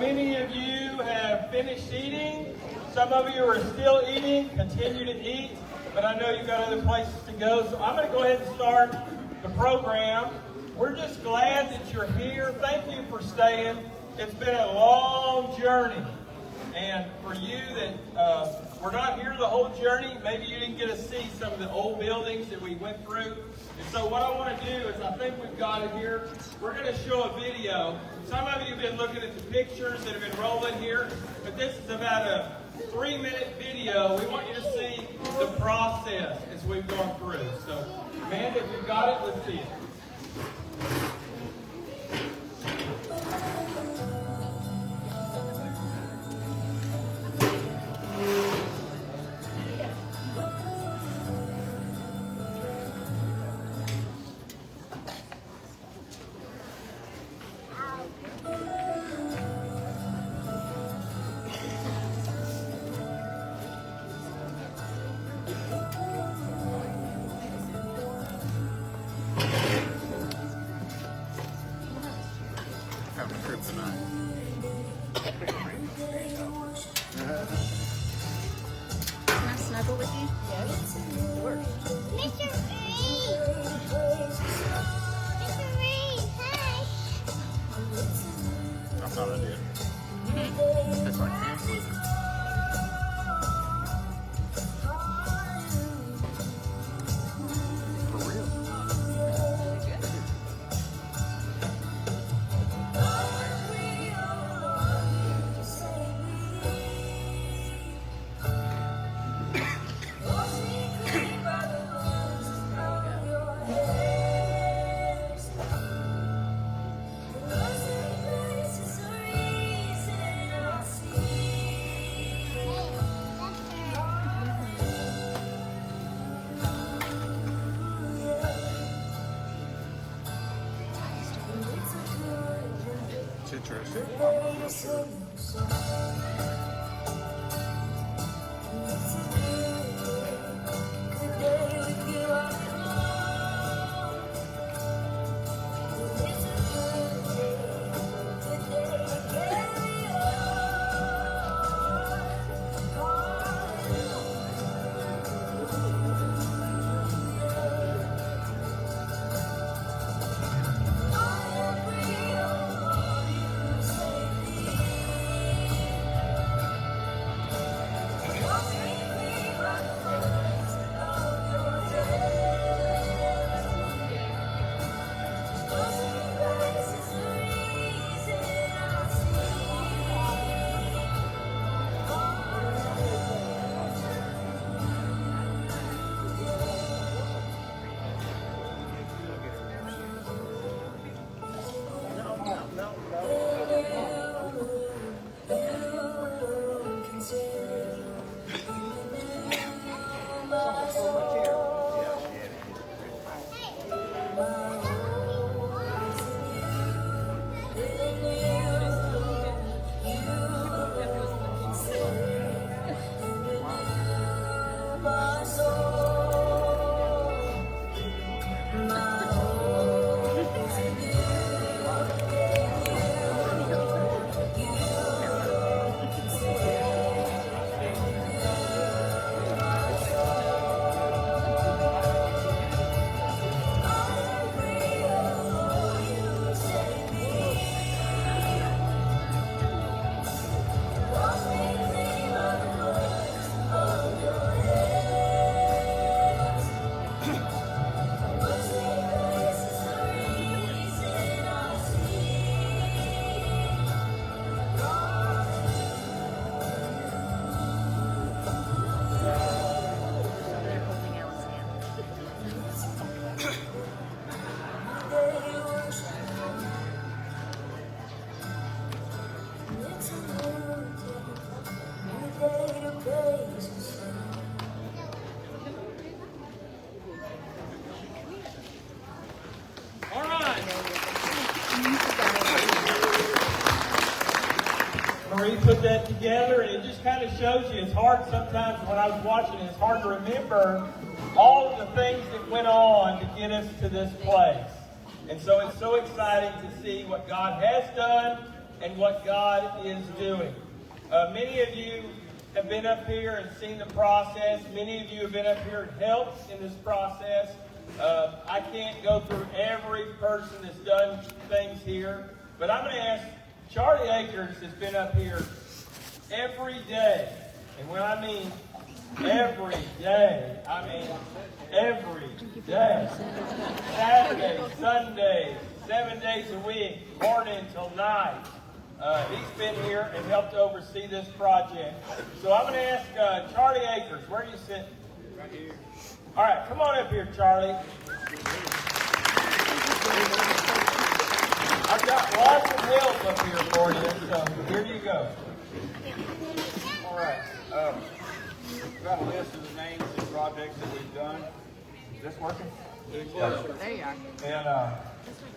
many of you have finished eating? Some of you are still eating. Continue to eat. But I know you've got other places to go. So I'm going to go ahead and start the program. We're just glad that you're here. Thank you for staying. It's been a long journey. And for you that were not here the whole journey, maybe you didn't get to see some of the old buildings that we went through. And so what I want to do is, I think we've got it here. We're going to show a video. Some of you have been looking at the pictures that have been rolling here, but this is about a 3-minute video. We want you to see the process as we've gone through. So, Amanda, if you've got it, let's see it. Can I snuggle with you? Yes. Sure. Mr. Reed! Mr. Reed, hi! I thought I did. That's like fancy. For real. It's interesting. Marie put that together, and it just kind of shows you it's hard sometimes when I was watching it, it's hard to remember all of the things that went on to get us to this place. And so it's so exciting to see what God has done and what God is doing. Many of you have been up here and seen the process. Many of you have been up here and helped in this process. I can't go through every person that's done things here, but I'm going to ask Charlie Akers has been up here every day. And when I mean every day, I mean every day. Saturday, Sunday, 7 days a week, morning till night. He's been here and helped oversee this project. So I'm going to ask Charlie Akers, where are you sitting? Right here. All right, come on up here, Charlie. I've got lots of help up here for you, so here you go. All right. We've got a list of the names of projects that we've done. Is this working? There you are. And,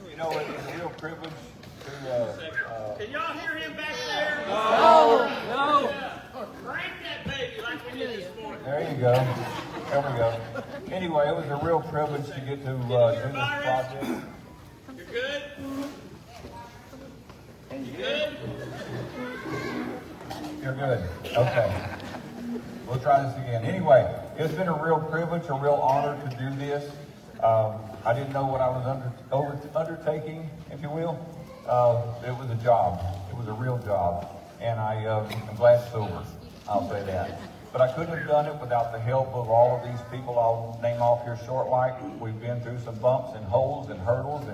you know, it's a real privilege to... Can y'all hear him back there? No! Crank that baby like we did this morning. There you go. There we go. Anyway, it was a real privilege to get to do this project. You're good? You good? You're good. Okay. We'll try this again. Anyway, it's been a real privilege, a real honor to do this. I didn't know what I was undertaking, if you will. It was a job. It was a real job. And I'm glad it's over. I'll say that. But I couldn't have done it without the help of all of these people I'll name off here short like. We've been through some bumps and holes and hurdles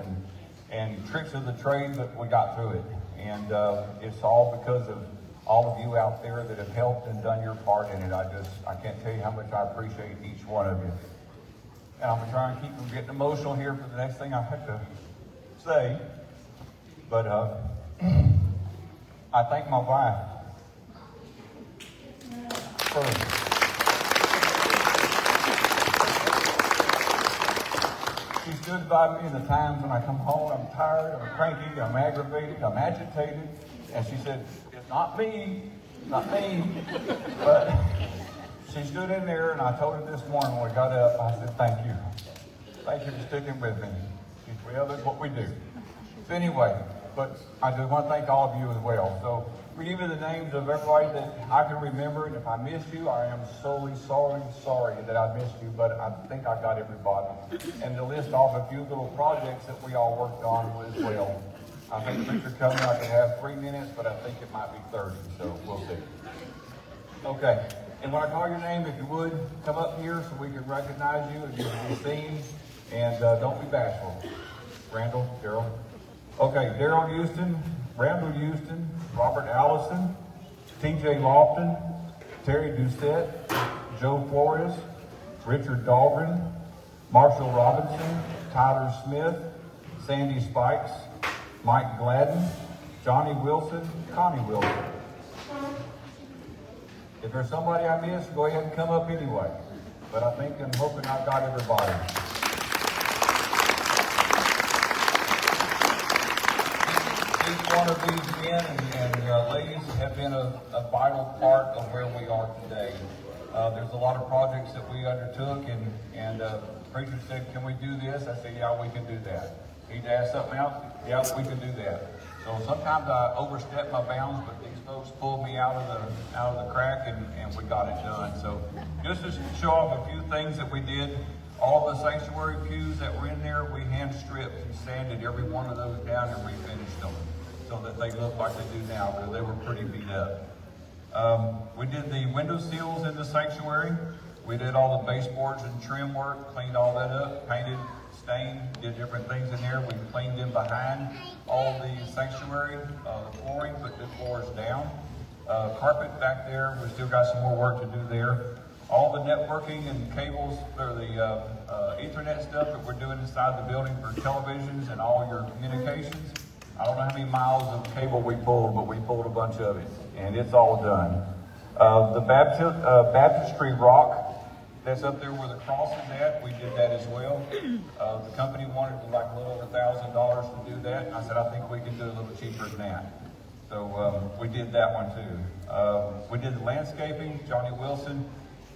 and tricks of the trade, but we got through it. And it's all because of all of you out there that have helped and done your part in it. I can't tell you how much I appreciate each one of you. And I'm going to try and keep from getting emotional here for the next thing I have to say. But I thank my wife first. She stood by me in the times when I come home, I'm tired, I'm cranky, I'm aggravated, I'm agitated. And she said, it's not me, not me. But she stood in there, and I told her this morning when we got up, I said, thank you. Thank you for sticking with me. She said, well, that's what we do. So anyway, but I do want to thank all of you as well. So we give you the names of everybody that I can remember, and if I miss you, I am sorry that I missed you, but I think I got everybody. And to list off a few little projects that we all worked on as well. I think Mr. Covey, I could have 3 minutes, but I think it might be 30, so we'll see. Okay, and when I call your name, if you would, come up here so we can recognize you and you can be seen, and don't be bashful. Randall, Daryl. Okay, Daryl Houston, Randall Houston, Robert Allison, TJ Lofton, Terry Doucette, Joe Flores, Richard Dahlgren, Marshall Robinson, Tyler Smith, Sandy Spikes, Mike Gladden, Johnny Wilson, Connie Wilson. If there's somebody I missed, go ahead and come up anyway. But I think I'm hoping I've got everybody. Each one of these men and ladies have been a vital part of where we are today. There's a lot of projects that we undertook, and preacher said, can we do this? I said, yeah, we can do that. Need to ask something else? Yeah, we can do that. So sometimes I overstep my bounds, but these folks pulled me out of the crack, and we got it done. So just to show off a few things that we did, all the sanctuary pews that were in there, we hand stripped and sanded every one of those down and refinished them so that they look like they do now, because they were pretty beat up. We did the window sills in the sanctuary. We did all the baseboards and trim work, cleaned all that up, painted, stained, did different things in there. We cleaned them behind all the sanctuary, the flooring, put the floors down. Carpet back there, we still got some more work to do there. All the networking and cables, or the Ethernet stuff that we're doing inside the building for televisions and all your communications. I don't know how many miles of cable we pulled, but we pulled a bunch of it, and it's all done. The baptistry rock that's up there where the cross is at, we did that as well. The company wanted like a little over $1,000 to do that. I said, I think we can do it a little cheaper than that. So we did that one too. We did the landscaping. Johnny Wilson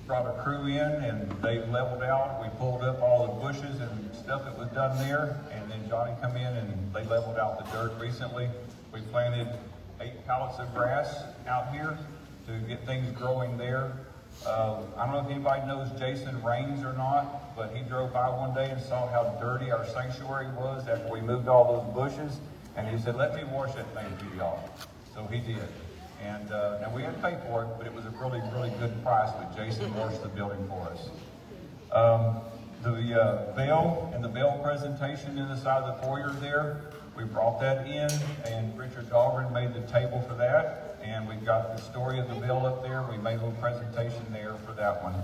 brought a crew in, and they leveled out. We pulled up all the bushes and stuff that was done there, and then Johnny come in and they leveled out the dirt recently. We planted 8 pallets of grass out here to get things growing there. I don't know if anybody knows Jason Raines or not, but he drove by one day and saw how dirty our sanctuary was after we moved all those bushes, and he said, "Let me wash that thing for y'all." So he did. And now we had to pay for it, but it was a really, really good price that Jason washed the building for us. The bell and the bell presentation in the side of the foyer there, we brought that in, and Richard Dahlgren made the table for that. And we've got the story of the bell up there. We made a little presentation there for that one.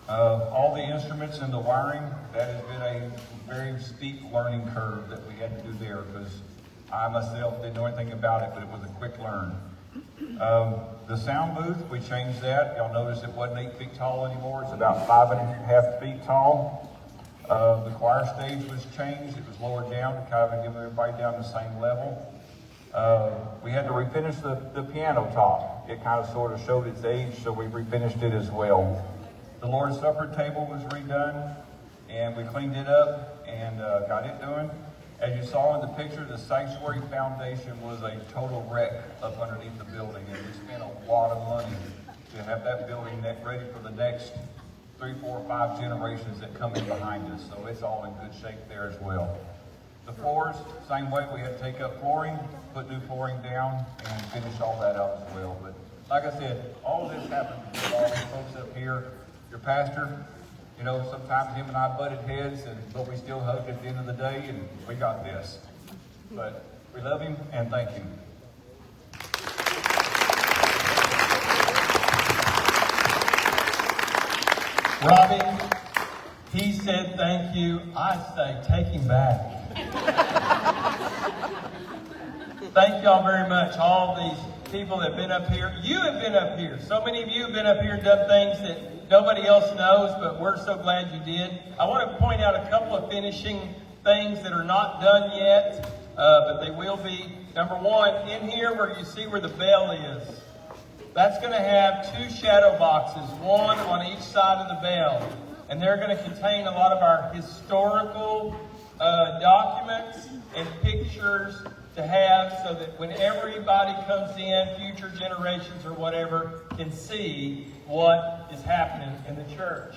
All the instruments and the wiring, that has been a very steep learning curve that we had to do there, because I myself didn't know anything about it, but it was a quick learn. The sound booth, we changed that. Y'all notice it wasn't 8 feet tall anymore. It's about 5.5 feet tall. The choir stage was changed. It was lowered down to kind of give everybody down the same level. We had to refinish the piano top. It kind of sort of showed its age, so we refinished it as well. The Lord's Supper table was redone, and we cleaned it up and got it done. As you saw in the picture, the sanctuary foundation was a total wreck up underneath the building, and we spent a lot of money to have that building ready for the next 3, 4, 5 generations that come in behind us. So it's all in good shape there as well. The floors, same way, we had to take up flooring, put new flooring down, and finish all that out as well. But like I said, all of this happened with all these folks up here. Your pastor, you know, sometimes him and I butted heads, but we still hugged at the end of the day, and we got this. But we love him, and thank you. Robbie, he said thank you. I say take him back. Thank y'all very much. All these people that have been up here. You have been up here. So many of you have been up here and done things that nobody else knows, but we're so glad you did. I want to point out a couple of finishing things that are not done yet, but they will be. Number one, in here where you see where the bell is, that's going to have 2 shadow boxes, one on each side of the bell. And they're going to contain a lot of our historical documents and pictures to have, so that when everybody comes in, future generations or whatever, can see what is happening in the church.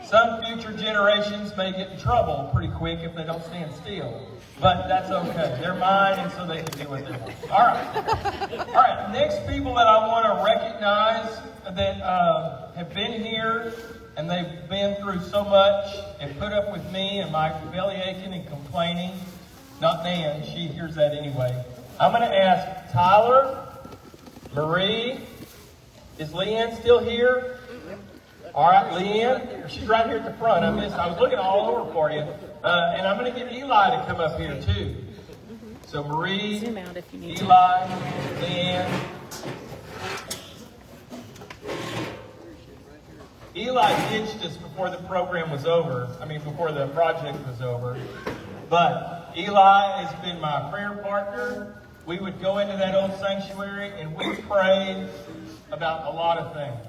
Some future generations may get in trouble pretty quick if they don't stand still. But that's okay. They're mine, and so they can do what they want. All right. All right. Next people that I want to recognize that have been here, and they've been through so much and put up with me and my belly aching and complaining. Not Nan. She hears that anyway. I'm going to ask Tyler, Marie. Is Leanne still here? All right, Leanne. She's right here at the front. I was looking all over for you. And I'm going to get Eli to come up here too. So Marie, Zoom out if you need Eli, Leanne. Eli ditched us before the program was over. Before the project was over. But Eli has been my prayer partner. We would go into that old sanctuary and we prayed about a lot of things.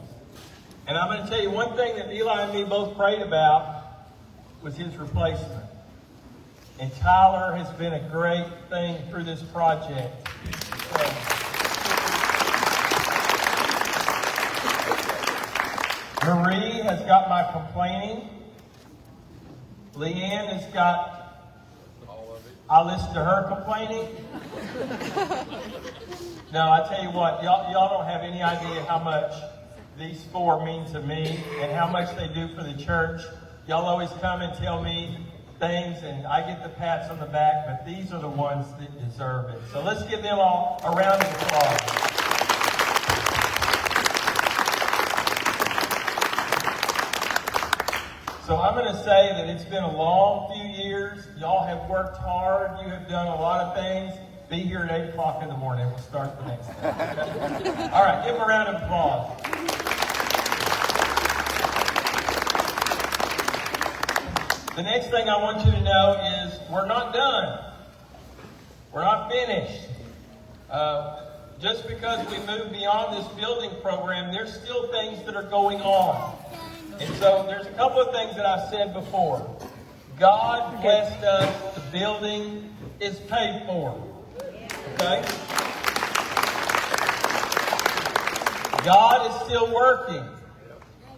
And I'm going to tell you one thing that Eli and me both prayed about was his replacement. And Tyler has been a great thing through this project. Marie has got my complaining. Leanne has got all of it. I listen to her complaining. No, I tell you what, y'all don't have any idea how much these 4 mean to me and how much they do for the church. Y'all always come and tell me things, and I get the pats on the back, but these are the ones that deserve it. So let's give them all a round of applause. So I'm going to say that it's been a long few years. Y'all have worked hard. You have done a lot of things. Be here at 8 o'clock in the morning. We'll start the next thing. All right, give them a round of applause. The next thing I want you to know is we're not done. We're not finished. Just because we move beyond this building program, there's still things that are going on. And so there's a couple of things that I said before. God blessed us. The building is paid for. Okay? God is still working.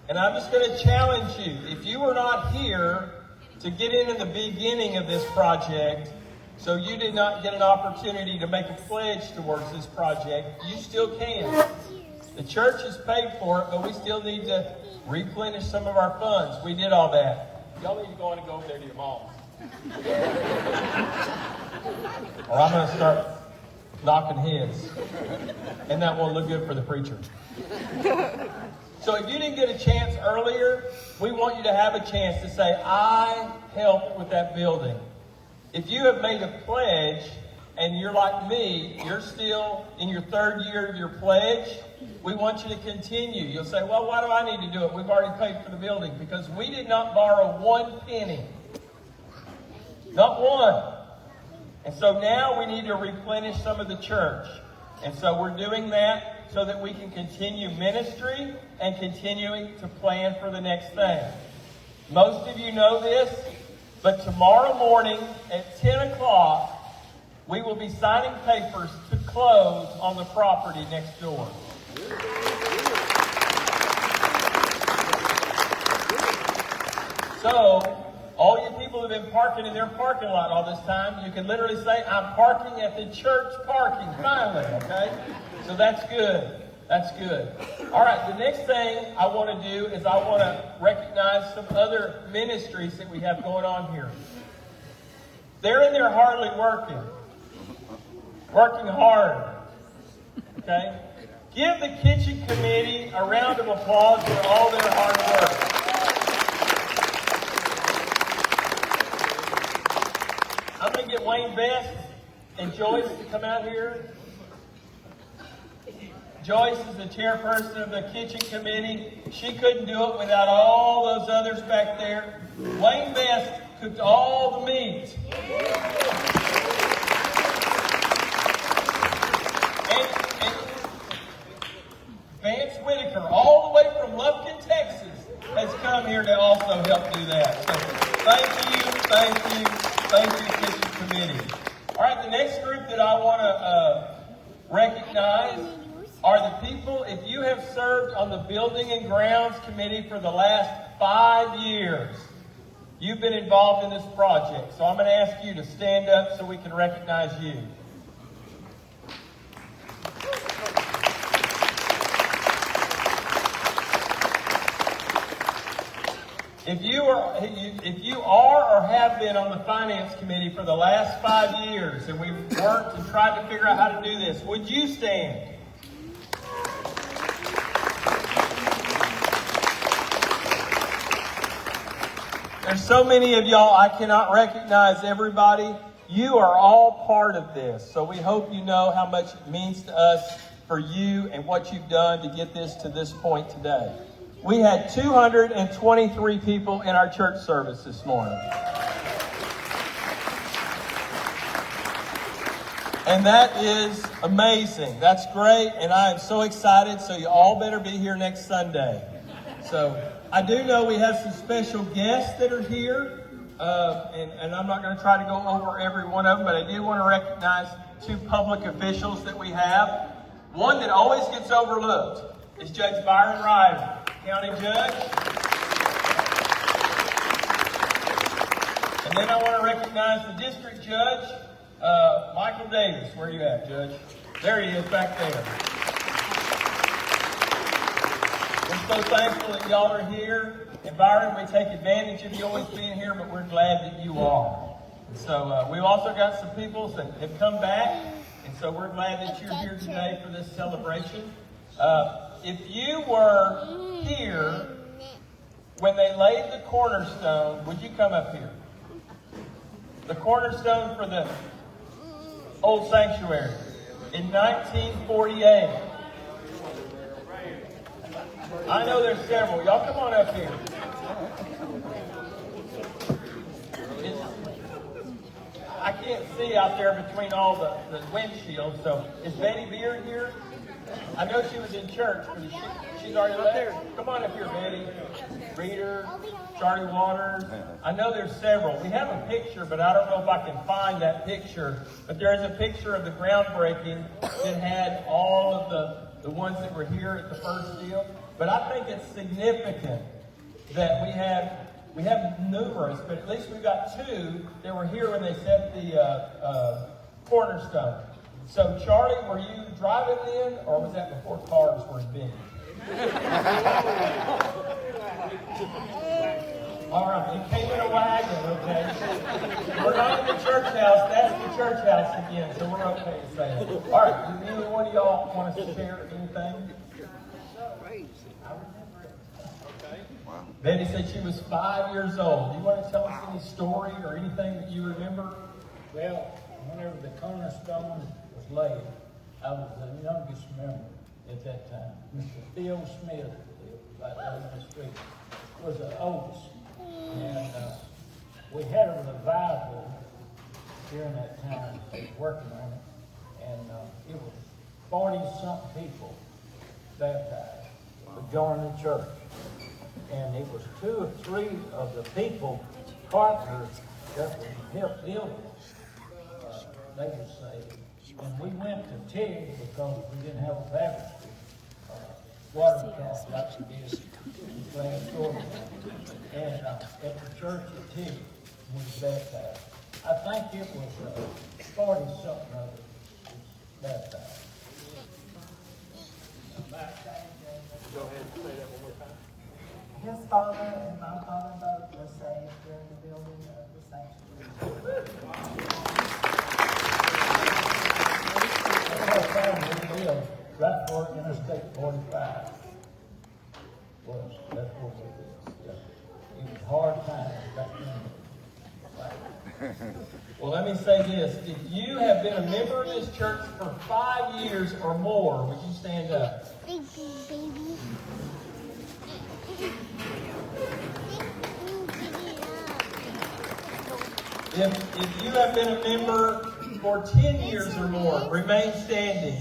And I'm just going to challenge you. If you were not here to get in the beginning of this project, so you did not get an opportunity to make a pledge towards this project, you still can. The church has paid for it, but we still need to replenish some of our funds. We did all that. Y'all need to go on and go over there to your mom. Or I'm going to start knocking heads. And that won't look good for the preacher. So if you didn't get a chance earlier, we want you to have a chance to say, I helped with that building. If you have made a pledge and you're like me, you're still in your third year of your pledge, we want you to continue. You'll say, well, why do I need to do it? We've already paid for the building. Because we did not borrow one penny. Not one. And so now we need to replenish some of the church. And so we're doing that so that we can continue ministry and continuing to plan for the next thing. Most of you know this, but tomorrow morning at 10 o'clock, we will be signing papers to close on the property next door. So, all you people who have been parking in their parking lot all this time, you can literally say, I'm parking at the church parking, finally, okay? So that's good. That's good. All right, the next thing I want to do is I want to recognize some other ministries that we have going on here. They're in there hardly working hard, okay? Give the kitchen committee a round of applause for all their hard work. I'm going to get Wayne Best and Joyce to come out here. Joyce is the chairperson of the kitchen committee. She couldn't do it without all those others back there. Wayne Best cooked all the meat. And Vance Whitaker, all the way from Lufkin, Texas, has come here to also help do that. So thank you, kitchen committee. All right, the next group that I want to recognize are the people, if you have served on the Building and Grounds Committee for the last 5 years, you've been involved in this project. So I'm going to ask you to stand up so we can recognize you. If you are or have been on the Finance Committee for the last 5 years and we've worked and tried to figure out how to do this, would you stand? There's so many of y'all, I cannot recognize everybody. You are all part of this. So we hope you know how much it means to us for you and what you've done to get this to this point today. We had 223 people in our church service this morning. And that is amazing. That's great. And I am so excited. So you all better be here next Sunday. So I do know we have some special guests that are here. And I'm not going to try to go over every one of them, but I do want to recognize 2 public officials that we have. One that always gets overlooked is Judge Byron Ryder, County Judge. And then I want to recognize the District Judge, Michael Davis. Where are you at, Judge? There he is back there. We're so thankful that y'all are here. And Byron, we take advantage of you always being here, but we're glad that you are. And so we've also got some people that have come back. And so we're glad that you're here today for this celebration. If you were here when they laid the cornerstone, would you come up here? The cornerstone for the old sanctuary in 1948. I know there's several. Y'all come on up here. I can't see out there between all the windshields. So is Betty Beard here? I know she was in church. She's already up there. Come on up here, Betty. Reader, Charlie Waters. I know there's several. We have a picture, but I don't know if I can find that picture. But there is a picture of the groundbreaking that had all of the ones that were here at the first deal. But I think it's significant that we have numerous, but at least we got two that were here when they set the cornerstone. So Charlie, were you driving then, or was that before cars were invented? All right, you came in a wagon, okay? We're not in the church house. That's the church house again, so we're okay to say it. All right, do any one of y'all want us to share anything? Betty said she was 5 years old. Do you want to tell us any story or anything that you remember? Well, whenever the cornerstone was laid, I was the youngest member at that time. Mr. Phil Smith lived right down the street, was the oldest. And we had a revival during that time, working on it. And it was 40-something people baptized to join the church. And it was 2 or 3 of the people, partners, that would help build it. They were saved. And we went to Tig because we didn't have a baptistry water tank like we did in Grand Jordan. And at the church at Tig, we was baptized. I think it was 40-something of us was baptized. Go ahead and say that one more time. His father and my father both were saved during the building of the sanctuary. The whole family lived right before Interstate 45 was. That's what we did. Yeah. It was hard times back then. Well, let me say this. If you have been a member of this church for 5 years or more, would you stand up? Baby. If you have been a member for 10 years or more, remain standing.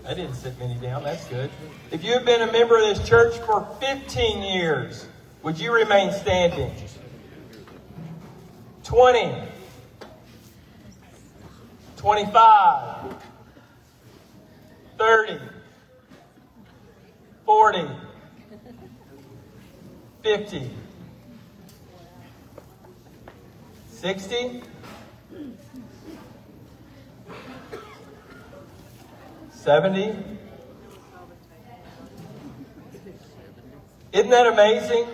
I didn't sit many down. That's good. If you have been a member of this church for 15 years, would you remain standing? 20, 25, 30, 40, 50, 60, 70. Isn't that amazing?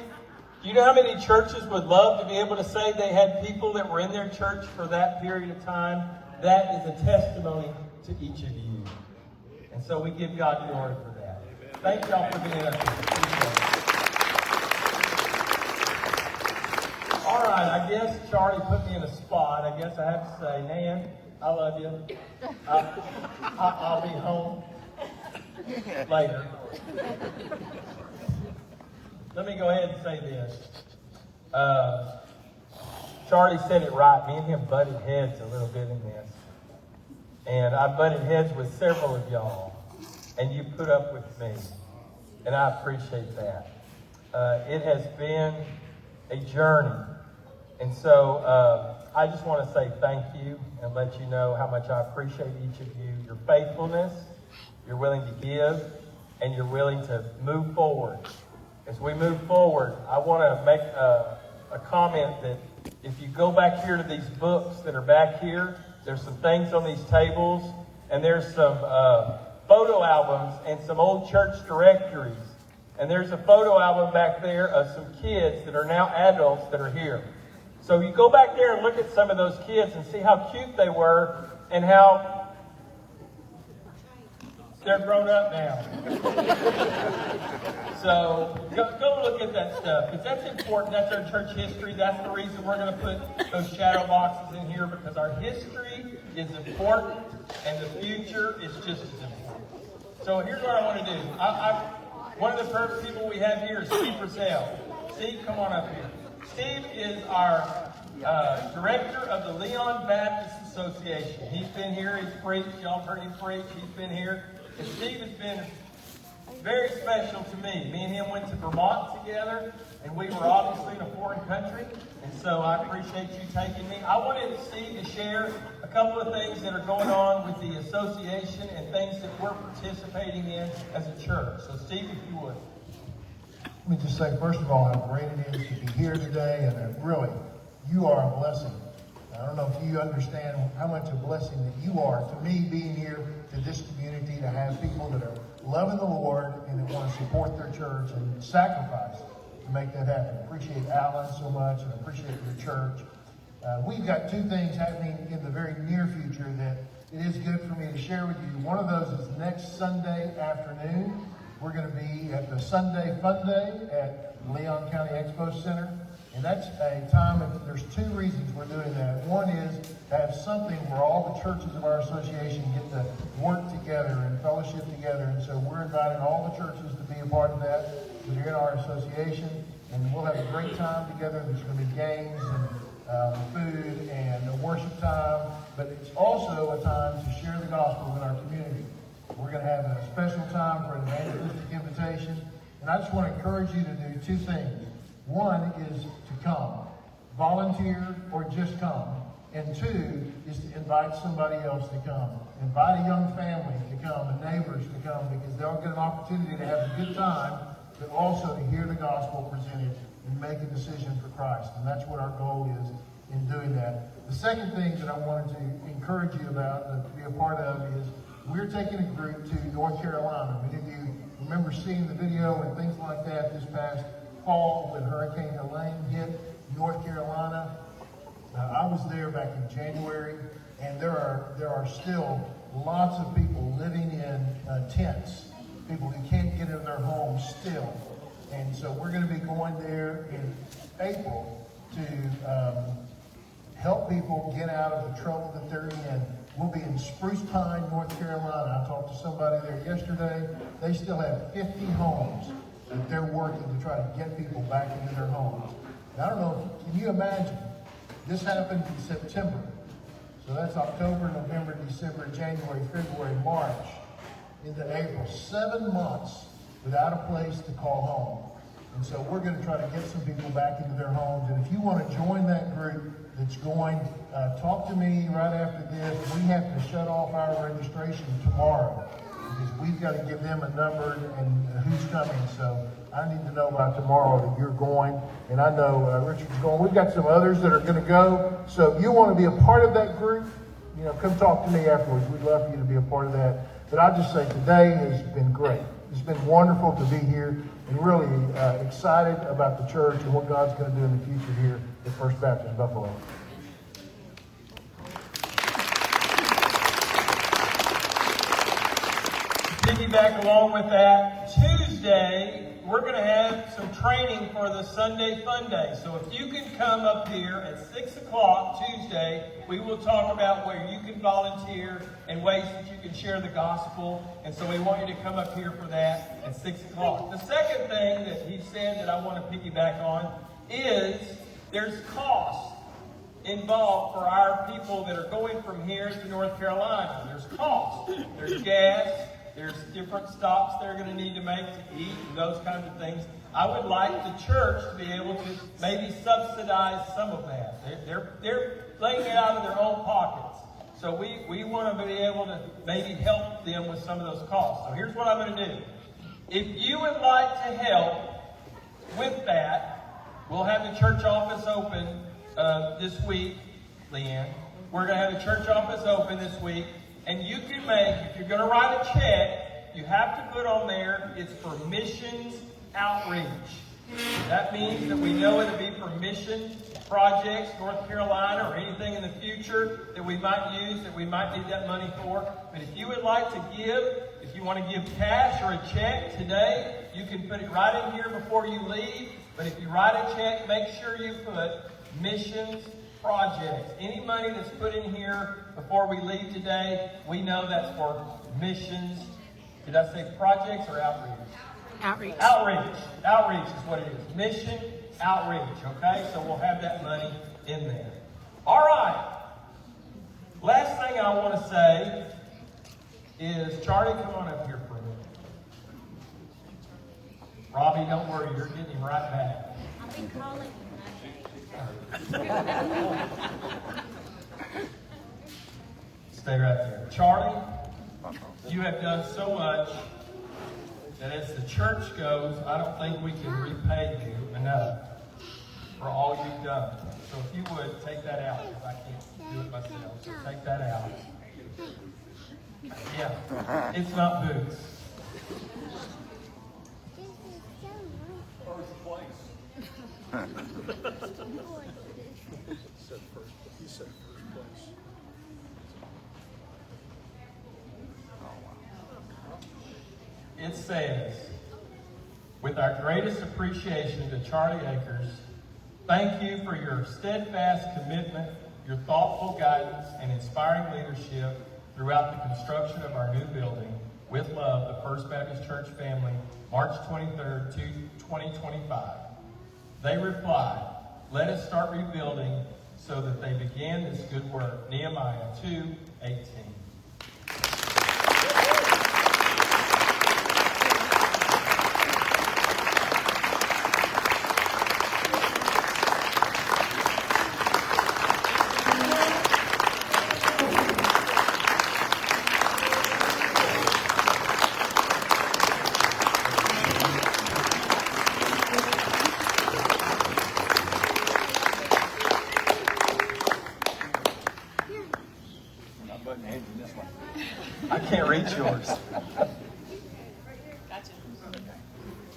Do you know how many churches would love to be able to say they had people that were in their church for that period of time? That is a testimony to each of you. And so we give God glory for that. Thank y'all for being up here. All right, I guess Charlie put me in a spot. I guess I have to say, Nan, I love you. I'll be home later. Let me go ahead and say this. Charlie said it right. Me and him butted heads a little bit in this. And I butted heads with several of y'all. And you put up with me. And I appreciate that. It has been a journey. And so I just want to say thank you and let you know how much I appreciate each of you. Your faithfulness, you're willing to give, and you're willing to move forward. As we move forward, I want to make a comment that if you go back here to these books that are back here, there's some things on these tables, and there's some photo albums and some old church directories. And there's a photo album back there of some kids that are now adults that are here. So you go back there and look at some of those kids and see how cute they were and how they're grown up now. So go look at that stuff, because that's important. That's our church history. That's the reason we're going to put those shadow boxes in here, because our history is important and the future is just as important. So here's what I want to do. One of the first people we have here is Steve Purcell. Steve, come on up here. Steve is our director of the Leon Baptist Association. He's been here, he's preached, y'all heard him preach, he's been here. And Steve has been very special to me. Me and him went to Vermont together, and we were obviously in a foreign country, and so I appreciate you taking me. I wanted Steve to share a couple of things that are going on with the association and things that we're participating in as a church. So Steve, if you would. Let me just say, first of all, how great it is to be here today, and really, you are a blessing. I don't know if you understand how much a blessing that you are to me being here to this community, to have people that are loving the Lord and that want to support their church and sacrifice to make that happen. Appreciate Alan so much and appreciate your church. We've got two things happening in the very near future that it is good for me to share with you. One of those is next Sunday afternoon. We're going to be at the Sunday Fun Day at Leon County Expo Center. And that's a time, there's two reasons we're doing that. One is to have something where all the churches of our association get to work together and fellowship together. And so we're inviting all the churches to be a part of that. They're in our association, and we'll have a great time together. There's going to be games and food and a worship time, but it's also a time to share the gospel in our community. We're going to have a special time for an evangelistic invitation. And I just want to encourage you to do two things. One is to come, volunteer or just come. And two is to invite somebody else to come. Invite a young family to come and neighbors to come, because they'll get an opportunity to have a good time, but also to hear the gospel presented and make a decision for Christ. And that's what our goal is in doing that. The second thing that I wanted to encourage you about and to be a part of is we're taking a group to North Carolina. Many of you remember seeing the video and things like that this past fall when Hurricane Helene hit North Carolina. I was there back in January, and there are still lots of people living in tents, people who can't get into their homes still. And so we're going to be going there in April to help people get out of the trouble that they're in. We'll be in Spruce Pine, North Carolina. I talked to somebody there yesterday. They still have 50 homes that they're working to try to get people back into their homes. And I don't know, can you imagine? This happened in September. So that's October, November, December, January, February, March, into April. 7 months without a place to call home. And so we're going to try to get some people back into their homes. And if you want to join that group that's going, talk to me right after this. We have to shut off our registration tomorrow, because we've got to give them a number and who's coming. So I need to know by tomorrow that you're going. And I know Richard's going. We've got some others that are going to go. So if you want to be a part of that group, come talk to me afterwards. We'd love for you to be a part of that. But I'll just say today has been great. It's been wonderful to be here and really excited about the church and what God's going to do in the future here at First Baptist Buffalo. Piggyback along with that, Tuesday, we're going to have some training for the Sunday Fun Day. So if you can come up here at 6 o'clock Tuesday, we will talk about where you can volunteer and ways that you can share the gospel. And so we want you to come up here for that at 6 o'clock. The second thing that he said that I want to piggyback on is there's cost involved for our people that are going from here to North Carolina. There's cost. There's gas. There's different stops they're going to need to make to eat and those kinds of things. I would like the church to be able to maybe subsidize some of that. They're laying it out of their own pockets. So we want to be able to maybe help them with some of those costs. So here's what I'm going to do. If you would like to help with that, we'll have the church office open this week, Leanne. We're going to have the church office open this week. And you can make, if you're going to write a check, you have to put on there, it's for missions outreach. That means that we know it'll be for mission projects, North Carolina, or anything in the future that we might use, that we might need that money for. But if you would like to give, if you want to give cash or a check today, you can put it right in here before you leave. But if you write a check, make sure you put missions projects. Any money that's put in here before we leave today, we know that's for missions. Did I say projects or outreach? Outreach. Outreach. Outreach is what it is. Mission outreach. Okay? So we'll have that money in there. All right. Last thing I want to say is, Charlie, come on up here for a minute. Robbie, don't worry, you're getting him right back. I've been calling Stay right there. Charlie, you have done so much that as the church goes, I don't think we can repay you enough for all you've done. So if you would, take that out, because I can't do it myself. So take that out. Yeah, it's not boots. It says, with our greatest appreciation to Charlie Akers, thank you for your steadfast commitment, your thoughtful guidance, and inspiring leadership throughout the construction of our new building. With love, the First Baptist Church family, March 23rd, 2025. They replied, let us start rebuilding so that they began this good work. Nehemiah 2:18. I can't reach yours.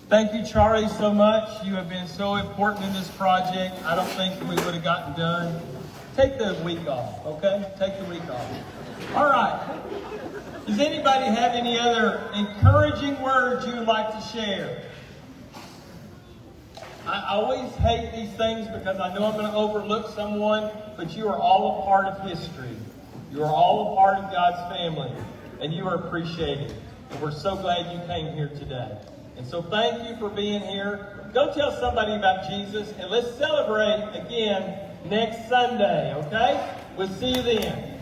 Thank you, Charlie, so much. You have been so important in this project. I don't think we would have gotten done. Take the week off, okay? Take the week off. All right. Does anybody have any other encouraging words you would like to share? I always hate these things because I know I'm going to overlook someone, but you are all a part of history. You are all a part of God's family, and you are appreciated. And we're so glad you came here today. And so thank you for being here. Go tell somebody about Jesus, and let's celebrate again next Sunday, okay? We'll see you then.